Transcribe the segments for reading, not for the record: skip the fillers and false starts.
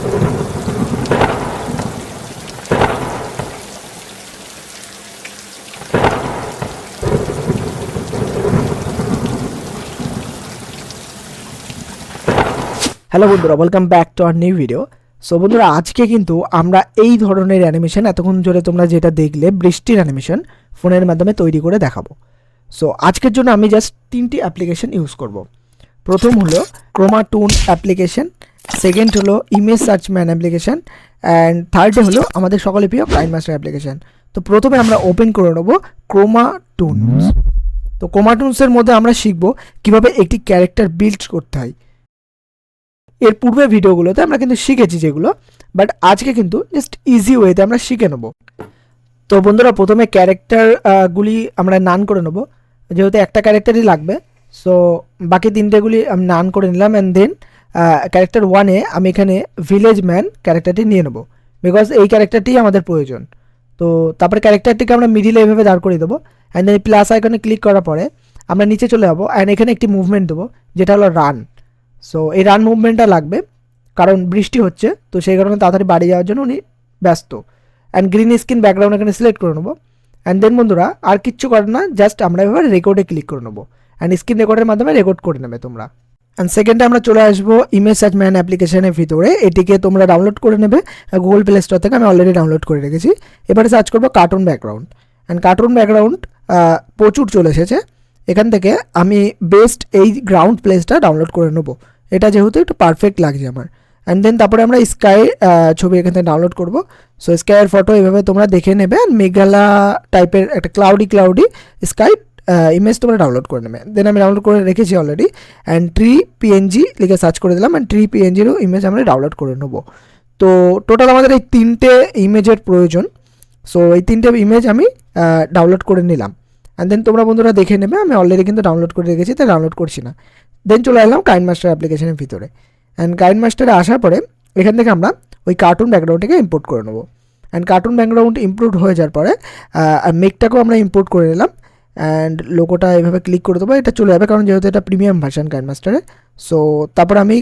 Hello বন্ধুরা, welcome back to our new video. So বন্ধুরা, আজকে কিন্তু আমরা এই ধরনের অ্যানিমেশন এতক্ষণ ধরে তোমরা যেটা দেখলে বৃষ্টির অ্যানিমেশন ফোনের মাধ্যমে তৈরি করে দেখাবো। সো আজকের জন্য আমি জাস্ট তিনটি অ্যাপ্লিকেশন ইউজ করব। প্রথম হলো ক্রোমাটুন অ্যাপ্লিকেশন, সেকেন্ড হলো image search man application, and থার্ডে হলো আমাদের সকলে প্রিয় কাইনমাস্টার অ্যাপ্লিকেশন। তো প্রথমে আমরা ওপেন করে নেবো ক্রোমাটুনস। তো ক্রোমাটুনসের মধ্যে আমরা শিখব কিভাবে একটি ক্যারেক্টার বিল্ড করতে হয়। এর পূর্বে ভিডিওগুলোতে আমরা কিন্তু শিখেছি যেগুলো, বাট আজকে কিন্তু জাস্ট ইজি ওয়েতে আমরা শিখে নেব। তো বন্ধুরা, প্রথমে ক্যারেক্টারগুলি আমরা নান করে নেব, যেহেতু একটা ক্যারেক্টারই লাগবে। সো বাকি তিনটেগুলি আমি নান করে নিলাম, অ্যান্ড দেন ক্যারেক্টার 1-এ আমি এখানে ভিলেজ ম্যান ক্যারেক্টারটি নিয়ে নেব, বিকজ এই ক্যারেক্টারটি আমাদের প্রয়োজন। তো তারপরে ক্যারেক্টারটিকে আমরা মিডিলে এইভাবে দাঁড় করে দেবো, অ্যান্ড দেন প্লাস আইকনে ক্লিক করার পরে আমরা নিচে চলে যাবো, অ্যান্ড এখানে একটি মুভমেন্ট দেবো যেটা হলো রান। সো এই রান মুভমেন্টটা লাগবে, কারণ বৃষ্টি হচ্ছে, তো সেই কারণে তাড়াতাড়ি বাড়ি যাওয়ার জন্য উনি ব্যস্ত। অ্যান্ড গ্রিন স্ক্রিন ব্যাকগ্রাউন্ড এখানে সিলেক্ট করে নেবো, অ্যান্ড দেন বন্ধুরা আর কিচ্ছু করে না, জাস্ট আমরা এবার রেকর্ডে ক্লিক করে নেবো, অ্যান্ড স্ক্রিন রেকর্ডের মাধ্যমে রেকর্ড করে নেবে তোমরা। অ্যান্ড সেকেন্ডে আমরা চলে আসবো ইমেজ সার্চ ম্যান অ্যাপ্লিকেশনের ভিতরে। এটিকে তোমরা ডাউনলোড করে নেবে গুগল প্লে স্টোর থেকে, আমি অলরেডি ডাউনলোড করে রেখেছি। এবারে সার্চ করবো cartoon background, and cartoon background প্রচুর চলে এসেছে। এখান থেকে আমি বেস্ট এই গ্রাউন্ড প্লেসটা ডাউনলোড করে নেবো, এটা যেহেতু একটু পারফেক্ট লাগছে আমার। অ্যান্ড দেন তারপরে আমরা স্কাই ছবি এখান থেকে ডাউনলোড করবো। সো স্কাইয়ের ফটো এভাবে তোমরা দেখে নেবে, অ্যান্ড মেঘালা টাইপের একটা ক্লাউডি স্কাই ইমেজ তোমরা ডাউনলোড করে নেবে। দেন আমি ডাউনলোড করে রেখেছি অলরেডি, অ্যান্ড ট্রি পিএনজি লিখে সার্চ করে দিলাম, অ্যান্ড ট্রি পিএনজিরও ইমেজ আমরা ডাউনলোড করে নেবো। তো টোটাল আমাদের এই তিনটে ইমেজের প্রয়োজন। সো এই তিনটে ইমেজ আমি ডাউনলোড করে নিলাম, অ্যান্ড দেন তোমরা বন্ধুরা দেখে নেবে, আমি অলরেডি কিন্তু ডাউনলোড করে রেখেছি, তাই ডাউনলোড করছি না। দেন চলে এলাম কাইনমাস্টার অ্যাপ্লিকেশনের ভিতরে, অ্যান্ড কাইনমাস্টারে আসার পরে এখান থেকে আমরা ওই কার্টুন ব্যাকগ্রাউন্ডটাকে ইম্পোর্ট করে নেবো। অ্যান্ড কার্টুন ব্যাকগ্রাউন্ড ইম্পোর্ট হয়ে যাওয়ার পরে মেকটাকেও আমরা ইম্পোর্ট করে নিলাম, অ্যান্ড লোগোটা এভাবে ক্লিক করে দেবো, এটা চলে যাবে কারণ যেহেতু এটা প্রিমিয়াম ভার্সন কাইনমাস্টারে। সো তারপর আমি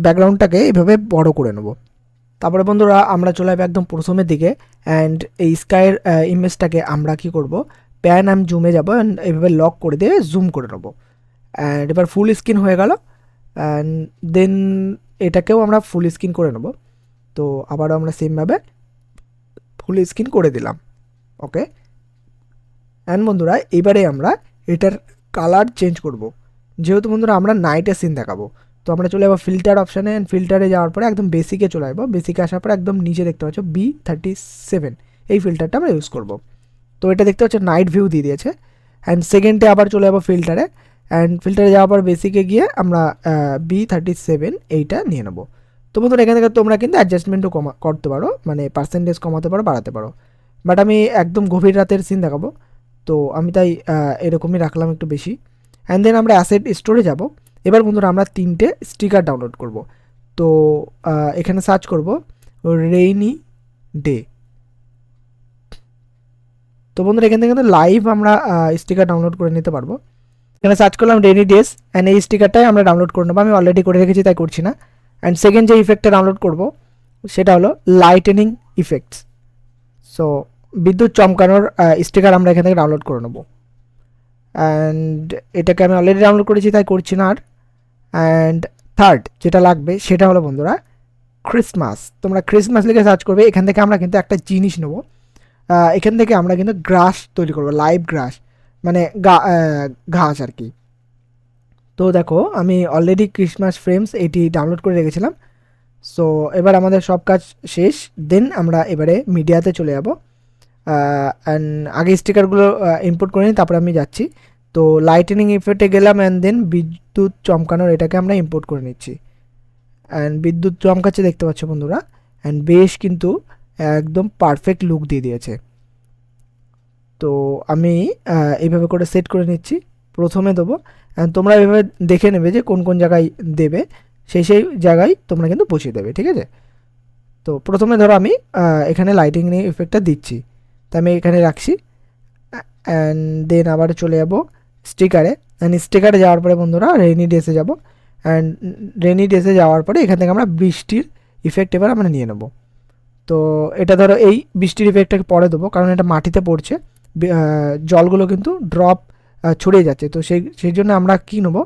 ব্যাকগ্রাউন্ডটাকে এইভাবে বড় করে নেবো। তারপরে বন্ধুরা আমরা চলে যাবো একদম প্রথমের দিকে, অ্যান্ড এই স্কাইয়ের ইমেজটাকে আমরা কী করবো, প্যান আমি জুমে যাবো, অ্যান্ড এইভাবে লক করে দিয়ে জুম করে নেবো। অ্যান্ড এবার ফুল স্ক্রিন হয়ে গেল, অ্যান্ড দেন এটাকেও আমরা ফুল স্ক্রিন করে নেব। তো আবারও আমরা সেমভাবে ফুল স্ক্রিন করে দিলাম, ওকে। অ্যান্ড বন্ধুরা এবারে আমরা এটার কালার চেঞ্জ করব, যেহেতু বন্ধুরা আমরা নাইটের সিন দেখাবো। তো আমরা চলে যাবো ফিল্টার অপশানে, অ্যান্ড ফিল্টারে যাওয়ার পরে একদম বেসিকে চলে যাবো। বেসিকে আসার পরে একদম নিচে দেখতে পাচ্ছ B37, এই ফিল্টারটা আমরা ইউজ করব। তো এটা দেখতে পাচ্ছ নাইট ভিউ দিয়ে দিয়েছে। অ্যান্ড সেকেন্ডে আবার চলে যাবো ফিল্টারে, অ্যান্ড ফিল্টারে যাওয়ার পর বেসিকে গিয়ে আমরা B37 এইটা নিয়ে নেবো। তো বন্ধুরা এখান থেকে তোমরা কিন্তু অ্যাডজাস্টমেন্টও করতে পারো, মানে পার্সেন্টেজ কমাতে পারো, বাড়াতে পারো, বাট আমি একদম গভীর রাতের সিন দেখাবো, তো আমি তাই এরকমই রাখলাম একটু বেশি। অ্যান্ড দেন আমরা অ্যাসেট স্টোরে যাব। এবার বন্ধুরা আমরা তিনটে স্টিকার ডাউনলোড করব। তো এখানে সার্চ করব রেইনি ডে। তো বন্ধুরা এখান থেকে কিন্তু লাইভ আমরা স্টিকার ডাউনলোড করে নিতে পারবো। এখানে সার্চ করলাম রেনি ডেজ, অ্যান্ড এই স্টিকারটাই আমরা ডাউনলোড করে নেবো, আমি অলরেডি করে রেখেছি তাই করছি না। অ্যান্ড সেকেন্ড যে ইফেক্টটা ডাউনলোড করব সেটা হলো লাইটেনিং ইফেক্টস। সো বিদ্যুৎ চমকানোর স্টিকার আমরা এখান থেকে ডাউনলোড করে নেবো, অ্যান্ড এটাকে আমি অলরেডি ডাউনলোড করেছি তাই করছি না আর। অ্যান্ড থার্ড যেটা লাগবে সেটা হলো বন্ধুরা ক্রিসমাস। তোমরা ক্রিসমাস লিখে সার্চ করবে, এখান থেকে আমরা কিন্তু একটা জিনিস নেবো, এখান থেকে আমরা কিন্তু গ্রাস তৈরি করবো, লাইভ গ্রাস, মানে ঘাস আর কি। তো দেখো আমি অলরেডি ক্রিসমাস ফ্রেমস এটি ডাউনলোড করে রেখেছিলাম। সো এবার আমাদের সব কাজ শেষ, দেন আমরা এবারে মিডিয়াতে চলে যাব, অ্যান্ড আগে স্টিকারগুলো ইম্পোর্ট করে নিই, তারপরে আমি যাচ্ছি। তো লাইটেনিং ইফেক্টে গেলাম, অ্যান্ড দেন বিদ্যুৎ চমকানোর এটাকে আমরা ইম্পোর্ট করে নিচ্ছি, অ্যান্ড বিদ্যুৎ চমকাচ্ছে দেখতে পাচ্ছ বন্ধুরা, অ্যান্ড বেশ কিন্তু একদম পারফেক্ট লুক দিয়ে দিয়েছে। তো আমি এইভাবে করে সেট করে নিচ্ছি, প্রথমে দেবো, তোমরা এইভাবে দেখে নেবে যে কোন কোন জায়গায় দেবে, সেই জায়গায় তোমরা কিন্তু বসিয়ে দেবে, ঠিক আছে। তো প্রথমে ধরো আমি এখানে লাইটিং ইফেক্টটা দিচ্ছি, তো আমি এখানে রাখছি, অ্যান্ড দেন আবার চলে যাব স্টিকারে, অ্যান্ড স্টিকারে যাওয়ার পরে বন্ধুরা রেনি ডেসে যাব, অ্যান্ড রেনি ডেসে যাওয়ার পরে এখান থেকে আমরা বৃষ্টির ইফেক্ট এবার আমরা নিয়ে নেব। তো এটা ধরো এই বৃষ্টির ইফেক্টটাকে পরে দেবো, কারণ এটা মাটিতে পড়ছে, জলগুলো কিন্তু ড্রপ ছড়িয়ে যাচ্ছে। তো সেই জন্য আমরা কী নেব,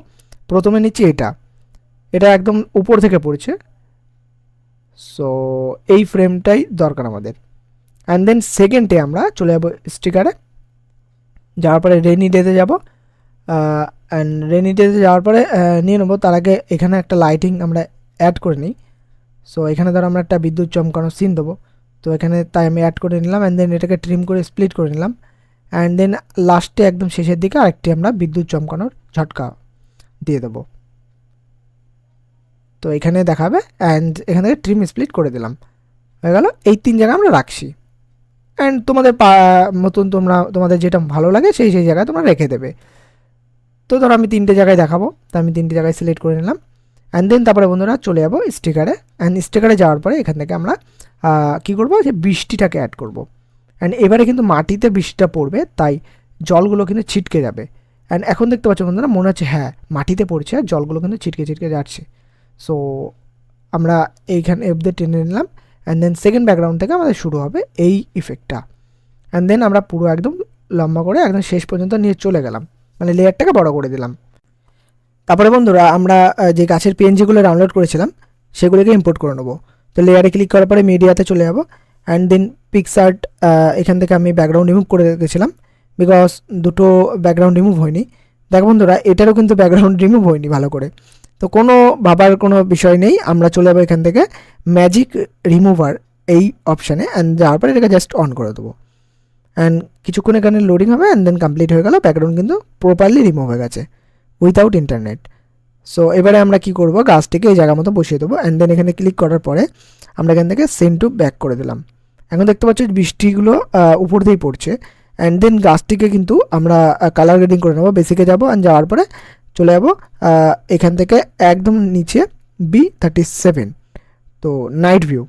প্রথমে নিচ্ছি এটা একদম উপর থেকে পড়ছে। সো এই ফ্রেমটাই দরকার আমাদের। অ্যান্ড দেন সেকেন্ডে আমরা চলে যাবো স্টিকারে, যাওয়ার পরে রেনি ডেতে যাবো। অ্যান্ড রেনি ডেতে যাওয়ার পরে নিয়ে নেবো, তার আগে এখানে একটা লাইটিং আমরা অ্যাড করে নিই। সো এখানে ধরো আমরা একটা বিদ্যুৎ চমকানো সিন দেবো, তো এখানে তাই আমি অ্যাড করে নিলাম। অ্যান্ড দেন এটাকে ট্রিম করে স্প্লিট করে নিলাম। অ্যান্ড দেন লাস্টে একদম শেষের দিকে আরেকটি আমরা বিদ্যুৎ চমকানোর ঝটকা দিয়ে দেবো। তো এখানে দেখাবে, অ্যান্ড এখান থেকে ট্রিম স্প্লিট করে দিলাম, হয়ে গেল। এই 3 জায়গা আমরা রাখছি। অ্যান্ড তোমাদের মতন তোমাদের যেটা ভালো লাগে সেই জায়গায় তোমরা রেখে দেবে। তো ধরো আমি 3টে জায়গায় দেখাবো, তো আমি 3টে জায়গায় সিলেক্ট করে নিলাম। অ্যান্ড দেন তারপরে বন্ধুরা চলে যাবো স্টিকারে। অ্যান্ড স্টিকারে যাওয়ার পরে এখান থেকে আমরা কী করবো, যে বৃষ্টিটাকে অ্যাড করবো। অ্যান্ড এবারে কিন্তু মাটিতে বৃষ্টিটা পড়বে, তাই জলগুলো কিন্তু ছিটকে যাবে। অ্যান্ড এখন দেখতে পাচ্ছ বন্ধুরা, মনে হচ্ছে হ্যাঁ মাটিতে পড়ছে আর জলগুলো কিন্তু ছিটকে যাচ্ছে। সো আমরা এইখানে অবধি টেনে নিলাম। অ্যান্ড দেন সেকেন্ড ব্যাকগ্রাউন্ড থেকে আমাদের শুরু হবে এই ইফেক্টটা। অ্যান্ড দেন আমরা পুরো একদম লম্বা করে একদম শেষ পর্যন্ত নিয়ে চলে গেলাম, মানে লেয়ারটাকে বড় করে দিলাম। তারপরে বন্ধুরা আমরা যে গাছের পিএনজিগুলো ডাউনলোড করেছিলাম সেগুলোকে ইম্পোর্ট করে নেবো। তো লেয়ারে ক্লিক করার পরে মিডিয়াতে চলে যাবো। অ্যান্ড দেন পিকসার্ট, এখান থেকে আমি ব্যাকগ্রাউন্ড রিমুভ করে রেখেছিলাম, বিকজ দুটো ব্যাকগ্রাউন্ড রিমুভ হয়নি। দেখো বন্ধুরা, এটারও কিন্তু ব্যাকগ্রাউন্ড রিমুভ হয়নি ভালো করে। তো কোনো ভাবার কোনো বিষয় নেই, আমরা চলে যাবো এখান থেকে ম্যাজিক রিমুভার এই অপশানে। অ্যান্ড যাওয়ার পরে এটাকে জাস্ট অন করে দেবো। অ্যান্ড কিছুক্ষণ এখানে লোডিং হবে, অ্যান্ড দেন কমপ্লিট হয়ে গেল, ব্যাকগ্রাউন্ড কিন্তু প্রপারলি রিমুভ হয়ে গেছে উইথাউট ইন্টারনেট। সো এবারে আমরা কি করব, গাছটিকে এই জায়গা মতো বসিয়ে দেবো। অ্যান্ড দেন এখানে ক্লিক করার পরে আমরা এখান থেকে সেন্ড টু ব্যাক করে দিলাম। এখন দেখতে পাচ্ছি বৃষ্টিগুলো উপর দিয়েই পড়ছে। অ্যান্ড দেন গাছটিকে কিন্তু আমরা কালার গ্রেডিং করে নেবো, বেসিকে যাবো। অ্যান্ড যাওয়ার পরে চলে যাবো এখান থেকে একদম নিচে B37, তো নাইট ভিউ।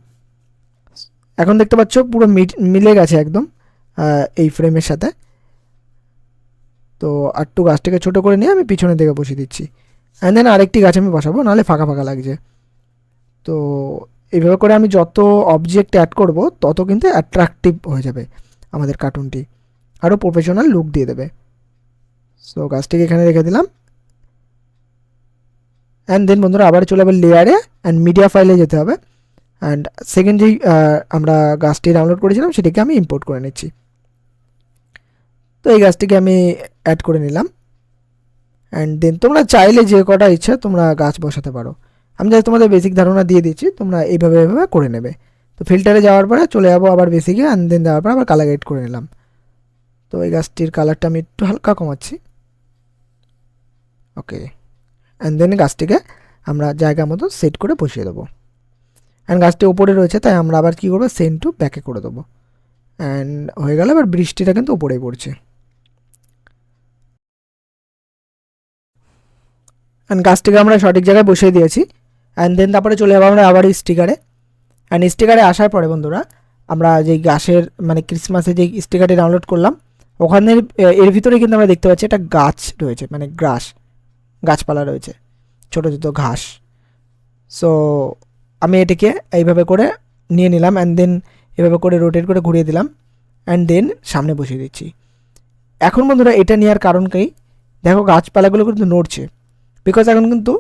এখন দেখতে পাচ্ছ পুরো মিলে গেছে একদম এই ফ্রেমের সাথে। তো একটু গাছটাকে ছোটো করে নিয়ে আমি পিছনের দিকে বসিয়ে দিচ্ছি। অ্যান্ড দেন আরেকটি গাছ আমি বসাবো, নাহলে ফাঁকা ফাঁকা লাগছে। তো এইভাবে করে আমি যত অবজেক্ট অ্যাড করব তত কিন্তু অ্যাট্রাকটিভ হয়ে যাবে আমাদের কার্টুনটি, আরও প্রফেশনাল লুক দিয়ে দেবে। সো গাছটিকে এখানে রেখে দিলাম। অ্যান্ড দেন বন্ধুরা আবার চলে যাবে লেয়ারে, অ্যান্ড মিডিয়া ফাইলে যেতে হবে। অ্যান্ড সেকেন্ড যেই আমরা গাছটি ডাউনলোড করেছিলাম সেটিকে আমি ইম্পোর্ট করে নিচ্ছি। তো এই গাছটিকে আমি অ্যাড করে নিলাম। অ্যান্ড দেন তোমরা চাইলে যে কটা ইচ্ছা তোমরা গাছ বসাতে পারো, আমি জাস্ট তোমাদের বেসিক ধারণা দিয়ে দিচ্ছি, তোমরা এইভাবে করে নেবে। তো ফিল্টারে যাওয়ার পরে চলে যাবো আবার বেসিকে, অ্যান্ড দেন যাওয়ার পরে আবার কালার এড করে নিলাম। তো এই গাছটির কালারটা আমি একটু হালকা কমাচ্ছি, ওকে। অ্যান্ড দেন গাছটিকে আমরা জায়গা মতো সেট করে বসিয়ে দেবো। অ্যান্ড গাছটি ওপরে রয়েছে, তাই আমরা আবার কী করবো, সেন্ড টু ব্যাকে করে দেবো। অ্যান্ড হয়ে গেল, এবার বৃষ্টিটা কিন্তু ওপরেই পড়ছে। অ্যান্ড গাছটিকে আমরা সঠিক জায়গায় বসিয়ে দিয়েছি। অ্যান্ড দেন তারপরে চলে যাবো আমরা আবার স্টিকারে। অ্যান্ড স্টিকারে আসার পরে বন্ধুরা আমরা যেই গাছের মানে ক্রিসমাসে যেই স্টিকারটি ডাউনলোড করলাম ওখানে এর ভিতরে কিন্তু আমরা দেখতে পাচ্ছি একটা গাছ রয়েছে, মানে গাছপালা রয়েছে, ছোটো ছোটো ঘাস। সো আমি এটিকে এইভাবে করে নিয়ে নিলাম, অ্যান্ড দেন এভাবে করে রোটেট করে ঘুরিয়ে দিলাম। অ্যান্ড দেন সামনে বসিয়ে দিচ্ছি। এখন বন্ধুরা এটা নেওয়ার কারণ কি, দেখো গাছপালাগুলো কিন্তু নড়ছে, বিকজ এখন কিন্তু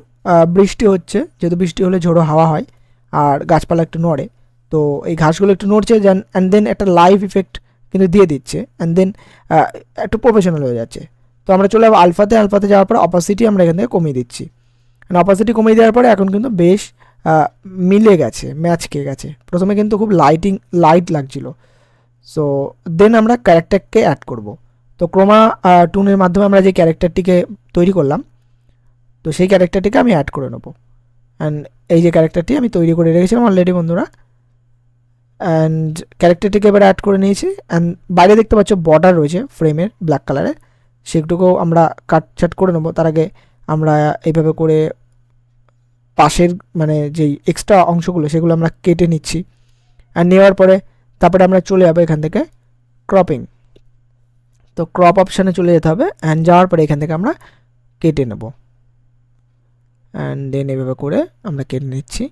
বৃষ্টি হচ্ছে, যেহেতু বৃষ্টি হলে ঝোড়ো হাওয়া হয় আর গাছপালা একটু নড়ে। তো এই ঘাসগুলো একটু নড়ছে, অ্যান্ড দেন একটা লাইভ ইফেক্ট কিন্তু দিয়ে দিচ্ছে, অ্যান্ড দেন একটু প্রফেশনাল হয়ে যাচ্ছে। তো আমরা চলে যাবো আলফাতে যাওয়ার পর অপাসিটি আমরা এখান থেকে কমিয়ে দিচ্ছি। অপাসিটি কমিয়ে দেওয়ার পরে এখন কিন্তু বেশ মিলে গেছে, ম্যাচ খেয়ে গেছে। প্রথমে কিন্তু খুব লাইট লাগছিল। সো দেন আমরা ক্যারেক্টারকে অ্যাড করব। তো ক্রোমা টুনের মাধ্যমে আমরা যে ক্যারেক্টারটিকে তৈরি করলাম, তো সেই ক্যারেক্টারটিকে আমি অ্যাড করে নেবো। অ্যান্ড এই যে ক্যারেক্টারটি আমি তৈরি করে রেখেছিলাম অলরেডি বন্ধুরা, অ্যান্ড ক্যারেক্টারটিকে এবার অ্যাড করে নিয়েছি। অ্যান্ড বাইরে দেখতে পাচ্ছ বর্ডার রয়েছে ফ্রেমের ব্ল্যাক কালারের, সেগুলোকেও আমরা কাটছাট করে নেবো। তার আগে আমরা এইভাবে করে পাশের মানে যেই এক্সট্রা অংশগুলো সেগুলো আমরা কেটে নিচ্ছি। আর নেওয়ার পরে তারপরে আমরা চলে যাবো এখান থেকে ক্রপিং। তো ক্রপ অপশানে চলে যেতে হবে, অ্যান্ড যাওয়ার পরে এখান থেকে আমরা কেটে নেব। অ্যান্ড দেন এভাবে করে আমরা কেটে নিচ্ছি।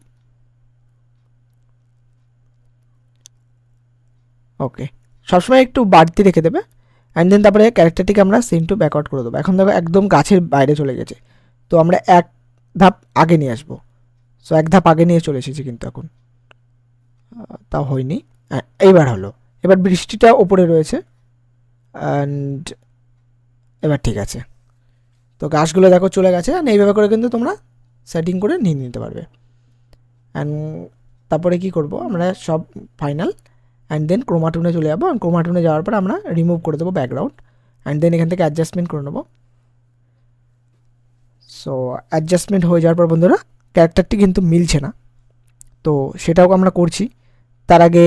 ওকে, সবসময় একটু বাড়তি রেখে দেবে। অ্যান্ড দেন তারপরে ক্যারেক্টারটিকে আমরা সিন টু ব্যাকওয়ার্ড করে দেবো। এখন দেখো একদম গাছের বাইরে চলে গেছে, তো আমরা এক ধাপ আগে নিয়ে আসবো। সো এক ধাপ আগে নিয়ে চলে এসেছি, কিন্তু এখন তাও হয়নি। এইবার হলো, এবার বৃষ্টিটা ওপরে রয়েছে অ্যান্ড এবার ঠিক আছে। তো গাছগুলো দেখো চলে গেছে, অ্যান্ড এইভাবে করে কিন্তু তোমরা সেটিং করে নিয়ে নিতে পারবে। অ্যান্ড তারপরে কি করব, আমরা সব ফাইনাল অ্যান্ড দেন ক্রোমাটুনে চলে যাবো। অ্যান্ড ক্রোমাটুনে যাওয়ার পর আমরা রিমুভ করে দেবো ব্যাকগ্রাউন্ড, অ্যান্ড দেন এখান থেকে অ্যাডজাস্টমেন্ট করে নেবো। সো অ্যাডজাস্টমেন্ট হয়ে যাওয়ার পর বন্ধুরা ক্যারেক্টারটি কিন্তু মিলছে না, তো সেটাও আমরা করছি। তার আগে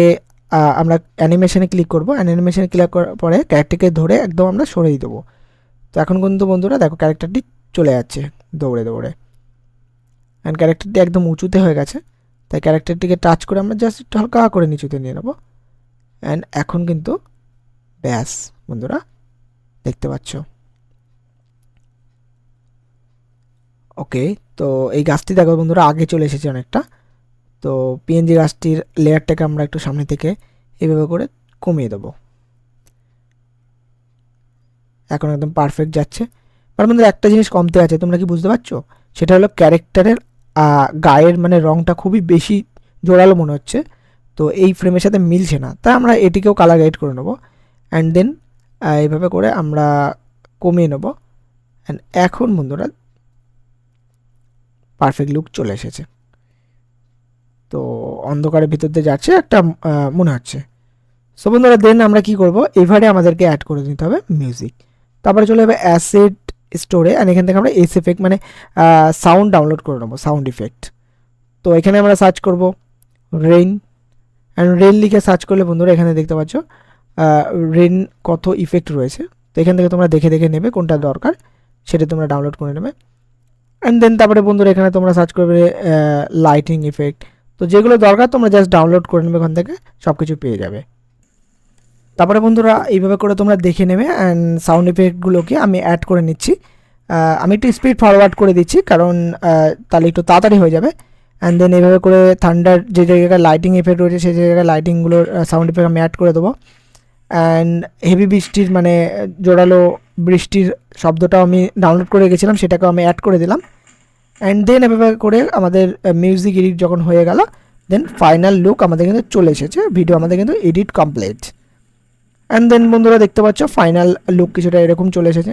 আমরা অ্যানিমেশনে ক্লিক করবো। অ্যানিমেশনে ক্লিক করার পরে ক্যারেক্টারকে ধরে একদম আমরা সরিয়ে দেবো। তো এখন কিন্তু বন্ধুরা দেখো ক্যারেক্টারটি চলে যাচ্ছে দৌড়ে দৌড়ে, অ্যান্ড ক্যারেক্টারটি একদম উঁচুতে হয়ে গেছে, তাই ক্যারেক্টারটিকে টাচ করে আমরা জাস্ট একটু হালকা করে নিচুতে নিয়ে নেবো। অ্যান্ড এখন কিন্তু ব্যাস বন্ধুরা দেখতে পাচ্ছ। ওকে, তো এই গাছটি দেখো বন্ধুরা আগে চলে এসেছে অনেকটা। তো পিএনজি গাছটির লেয়ারটাকে আমরা একটু সামনে থেকে এইভাবে করে কমিয়ে দেবো। এখন একদম পারফেক্ট যাচ্ছে। তার মধ্যে একটা জিনিস কমতে আছে, তোমরা কি বুঝতে পারছো? সেটা হলো ক্যারেক্টারের গায়ের মানে রঙটা খুবই বেশি জোরালো মনে হচ্ছে, তো এই ফ্রেমের সাথে মিলছে না, তাই আমরা এটিকেও কালার গাইড করে নেবো। অ্যান্ড দেন এইভাবে করে আমরা কমিয়ে নেবো। অ্যান্ড এখন বন্ধুরা পারফেক্ট লুক চলে এসেছে। তো অন্ধকারের ভিতর দিয়ে যাচ্ছে একটা মনে হচ্ছে। সো বন্ধুরা দেন আমরা কি করব, এবারে আমাদেরকে অ্যাড করে দিতে হবে মিউজিক। তারপরে চলে যাবে অ্যাসেট স্টোরে, অ্যান্ড এখান থেকে আমরা এস এফেক্ট মানে সাউন্ড ডাউনলোড করে নেবো, সাউন্ড ইফেক্ট। তো এখানে আমরা সার্চ করব রেইন, অ্যান্ড রেইন লিখে সার্চ করলে বন্ধুরা এখানে দেখতে পাচ্ছ রেইন কত ইফেক্ট রয়েছে। তো এখান থেকে তোমরা দেখে দেখে নেবে কোনটা দরকার, সেটা তোমরা ডাউনলোড করে নেবে। অ্যান্ড দেন তারপরে বন্ধুরা এখানে তোমরা সার্চ করবে লাইটিং ইফেক্ট। তো যেগুলো দরকার তোমরা জাস্ট ডাউনলোড করে নেবে, এখান থেকে সব কিছু পেয়ে যাবে। তারপরে বন্ধুরা এইভাবে করে তোমরা দেখে নেবে। অ্যান্ড সাউন্ড ইফেক্টগুলোকে আমি অ্যাড করে নিচ্ছি। আমি একটু স্পিড ফরওয়ার্ড করে দিচ্ছি, কারণ তাহলে একটু তাড়াতাড়ি হয়ে যাবে। অ্যান্ড দেন এইভাবে করে থান্ডার যে জায়গায় লাইটিং এফেক্ট রয়েছে সেই জায়গায় লাইটিংগুলোর সাউন্ড ইফেক্ট আমি অ্যাড করে দেবো। অ্যান্ড হেভি বৃষ্টির মানে জোরালো বৃষ্টির শব্দটাও আমি ডাউনলোড করে গেছিলাম, সেটাকেও আমি অ্যাড করে দিলাম। অ্যান্ড দেন এভাবে করে আমাদের মিউজিক এডিট যখন হয়ে গেল, দেন ফাইনাল লুক আমাদের কিন্তু চলে এসেছে, ভিডিও আমাদের কিন্তু এডিট কমপ্লিট। অ্যান্ড দেন বন্ধুরা দেখতে পাচ্ছ ফাইনাল লুক কিছুটা এরকম চলে এসেছে।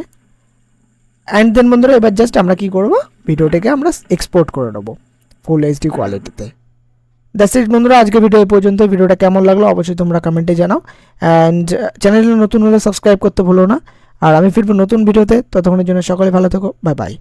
অ্যান্ড দেন বন্ধুরা এবার জাস্ট আমরা কি করব, ভিডিওটাকে আমরা এক্সপোর্ট করে নেবো ফুল এইচডি কোয়ালিটিতে। দ্যাটস ইট বন্ধুরা, আজকে ভিডিও এই পর্যন্ত। ভিডিওটা কেমন লাগলো অবশ্যই তোমরা কমেন্টে জানাও। অ্যান্ড চ্যানেলে নতুন হলে সাবস্ক্রাইব করতে ভুলো না। আর আমি ফিরবো নতুন ভিডিওতে, ততক্ষণের জন্য সকলে ভালো থেকো, বাই বাই।